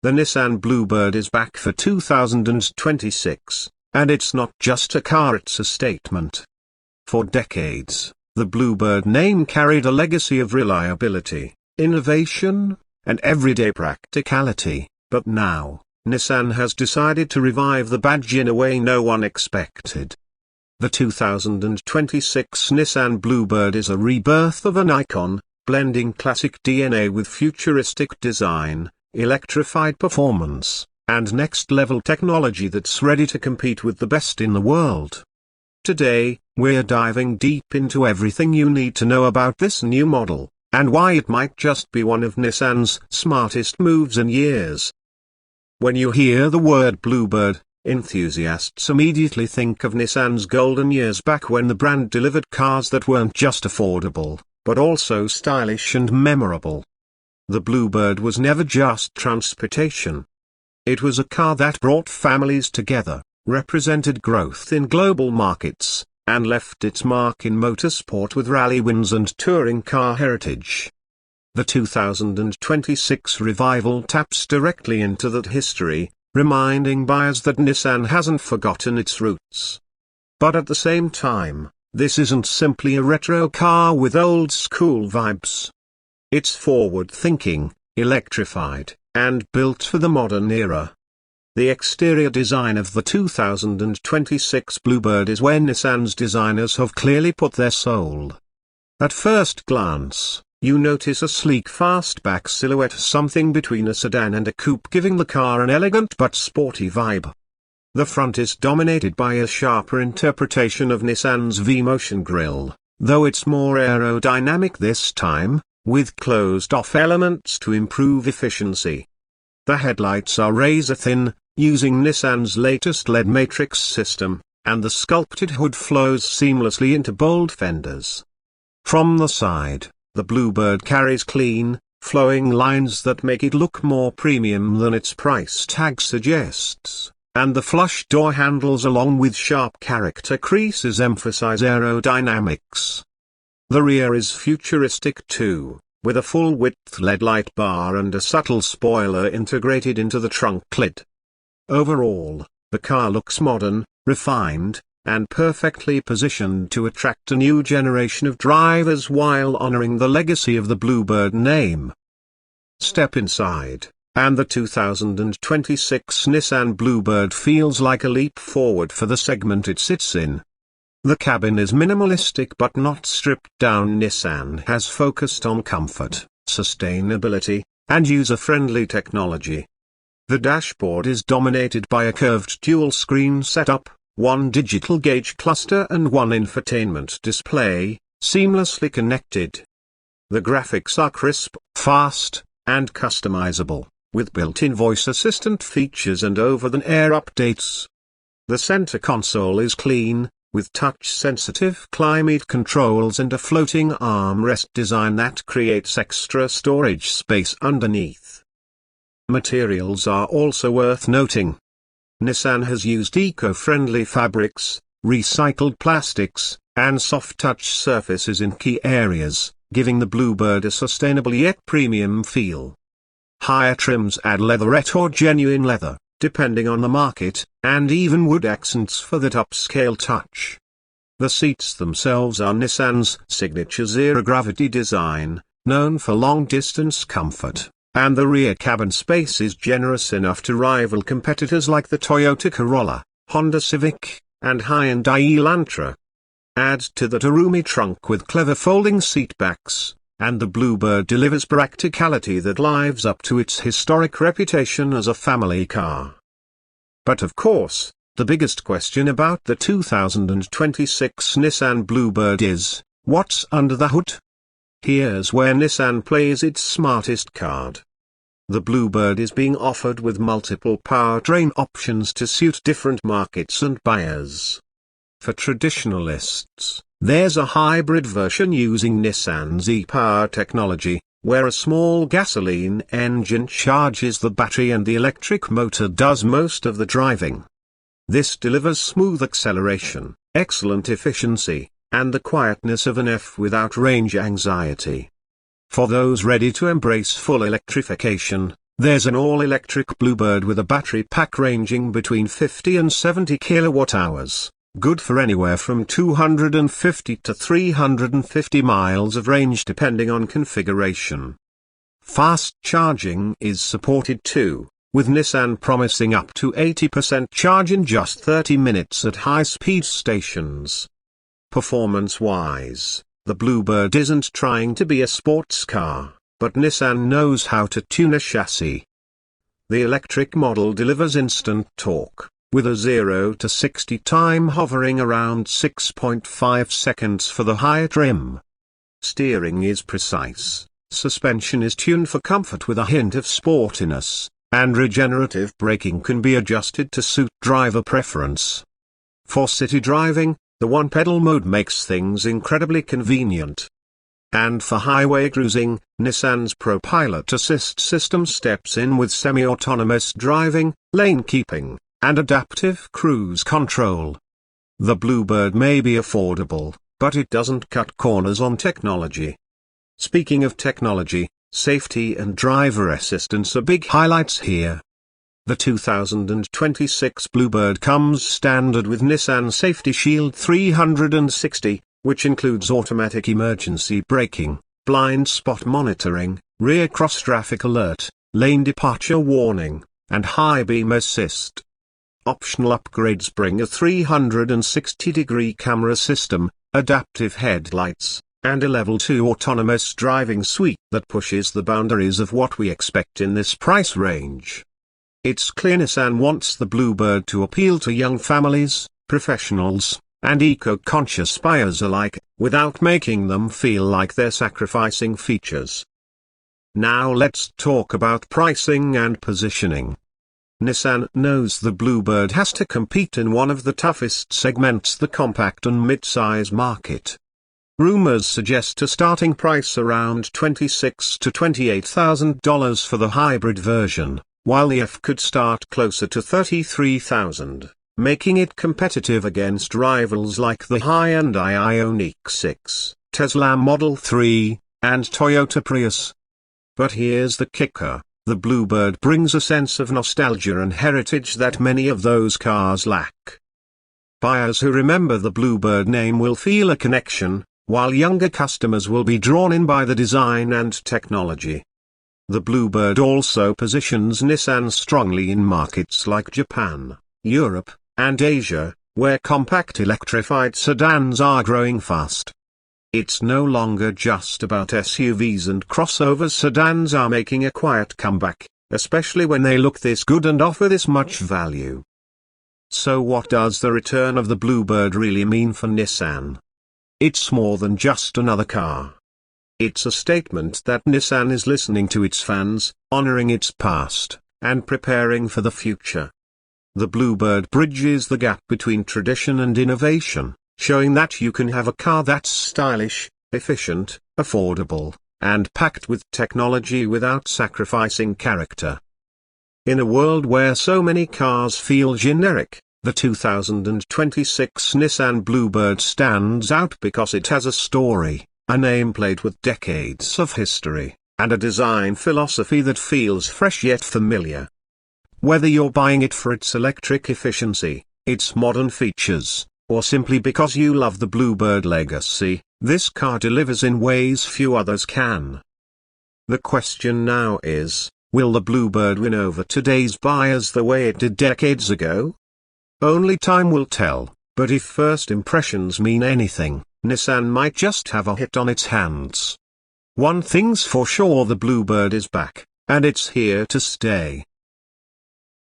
The Nissan Bluebird is back for 2026, and it's not just a car, it's a statement. For decades, the Bluebird name carried a legacy of reliability, innovation, and everyday practicality, but now, Nissan has decided to revive the badge in a way no one expected. The 2026 Nissan Bluebird is a rebirth of an icon, blending classic DNA with futuristic design, electrified performance, and next-level technology that's ready to compete with the best in the world. Today, we're diving deep into everything you need to know about this new model, and why it might just be one of Nissan's smartest moves in years. When you hear the word Bluebird, enthusiasts immediately think of Nissan's golden years back when the brand delivered cars that weren't just affordable, but also stylish and memorable. The Bluebird was never just transportation. It was a car that brought families together, represented growth in global markets, and left its mark in motorsport with rally wins and touring car heritage. The 2026 revival taps directly into that history, reminding buyers that Nissan hasn't forgotten its roots. But at the same time, this isn't simply a retro car with old-school vibes. It's forward-thinking, electrified, and built for the modern era. The exterior design of the 2026 Bluebird is where Nissan's designers have clearly put their soul. At first glance, you notice a sleek fastback silhouette, something between a sedan and a coupe, giving the car an elegant but sporty vibe. The front is dominated by a sharper interpretation of Nissan's V-Motion grille, though it's more aerodynamic this time, with closed-off elements to improve efficiency. The headlights are razor-thin, using Nissan's latest LED matrix system, and the sculpted hood flows seamlessly into bold fenders. From the side, the Bluebird carries clean, flowing lines that make it look more premium than its price tag suggests, and the flush door handles along with sharp character creases emphasize aerodynamics. The rear is futuristic too, with a full-width LED light bar and a subtle spoiler integrated into the trunk lid. Overall, the car looks modern, refined, and perfectly positioned to attract a new generation of drivers while honoring the legacy of the Bluebird name. Step inside, and the 2026 Nissan Bluebird feels like a leap forward for the segment it sits in. The cabin is minimalistic but not stripped down. Nissan has focused on comfort, sustainability, and user-friendly technology. The dashboard is dominated by a curved dual-screen setup, one digital gauge cluster and one infotainment display, seamlessly connected. The graphics are crisp, fast, and customizable, with built-in voice assistant features and over-the-air updates. The center console is clean, with touch-sensitive climate controls and a floating armrest design that creates extra storage space underneath. Materials are also worth noting. Nissan has used eco-friendly fabrics, recycled plastics, and soft-touch surfaces in key areas, giving the Bluebird a sustainable yet premium feel. Higher trims add leatherette or genuine leather, depending on the market, and even wood accents for that upscale touch. The seats themselves are Nissan's signature zero-gravity design, known for long-distance comfort, and the rear cabin space is generous enough to rival competitors like the Toyota Corolla, Honda Civic, and Hyundai Elantra. Add to that a roomy trunk with clever folding seatbacks, and the Bluebird delivers practicality that lives up to its historic reputation as a family car. But of course, the biggest question about the 2026 Nissan Bluebird is, what's under the hood? Here's where Nissan plays its smartest card. The Bluebird is being offered with multiple powertrain options to suit different markets and buyers. For traditionalists, there's a hybrid version using Nissan's e-Power technology, where a small gasoline engine charges the battery and the electric motor does most of the driving. This delivers smooth acceleration, excellent efficiency, and the quietness of an F without range anxiety. For those ready to embrace full electrification, There's an all-electric Bluebird with a battery pack ranging between 50 and 70 kilowatt-hours, good for anywhere from 250 to 350 miles of range depending on configuration. Fast charging is supported too, with Nissan promising up to 80% charge in just 30 minutes at high-speed stations. Performance-wise, the Bluebird isn't trying to be a sports car, but Nissan knows how to tune a chassis. The electric model delivers instant torque, with a 0 to 60 time hovering around 6.5 seconds for the higher trim. Steering is precise, suspension is tuned for comfort with a hint of sportiness, and regenerative braking can be adjusted to suit driver preference. For city driving, the one-pedal mode makes things incredibly convenient. And for highway cruising, Nissan's ProPilot Assist system steps in with semi-autonomous driving, lane keeping, and adaptive cruise control. The Bluebird may be affordable, but it doesn't cut corners on technology. Speaking of technology, safety and driver assistance are big highlights here. The 2026 Bluebird comes standard with Nissan Safety Shield 360, which includes automatic emergency braking, blind spot monitoring, rear cross-traffic alert, lane departure warning, and high beam assist. Optional upgrades bring a 360-degree camera system, adaptive headlights, and a Level 2 autonomous driving suite that pushes the boundaries of what we expect in this price range. It's clear Nissan wants the Bluebird to appeal to young families, professionals, and eco-conscious buyers alike, without making them feel like they're sacrificing features. Now let's talk about pricing and positioning. Nissan knows the Bluebird has to compete in one of the toughest segments, the compact and mid-size market. Rumors suggest a starting price around $26,000 to $28,000 for the hybrid version, while the F could start closer to $33,000. Making it competitive against rivals like the high-end Ioniq 6, Tesla Model 3, and Toyota Prius. But here's the kicker, the Bluebird brings a sense of nostalgia and heritage that many of those cars lack. Buyers who remember the Bluebird name will feel a connection, while younger customers will be drawn in by the design and technology. The Bluebird also positions Nissan strongly in markets like Japan, Europe, and Asia, where compact electrified sedans are growing fast. It's no longer just about SUVs and crossovers. Sedans are making a quiet comeback, especially when they look this good and offer this much value. So what does the return of the Bluebird really mean for Nissan? It's more than just another car. It's a statement that Nissan is listening to its fans, honoring its past, and preparing for the future. The Bluebird bridges the gap between tradition and innovation, showing that you can have a car that's stylish, efficient, affordable, and packed with technology without sacrificing character. In a world where so many cars feel generic, the 2026 Nissan Bluebird stands out because it has a story, a nameplate with decades of history, and a design philosophy that feels fresh yet familiar. Whether you're buying it for its electric efficiency, its modern features, or simply because you love the Bluebird legacy, this car delivers in ways few others can. The question now is, will the Bluebird win over today's buyers the way it did decades ago? Only time will tell, but if first impressions mean anything, Nissan might just have a hit on its hands. One thing's for sure, the Bluebird is back, and it's here to stay.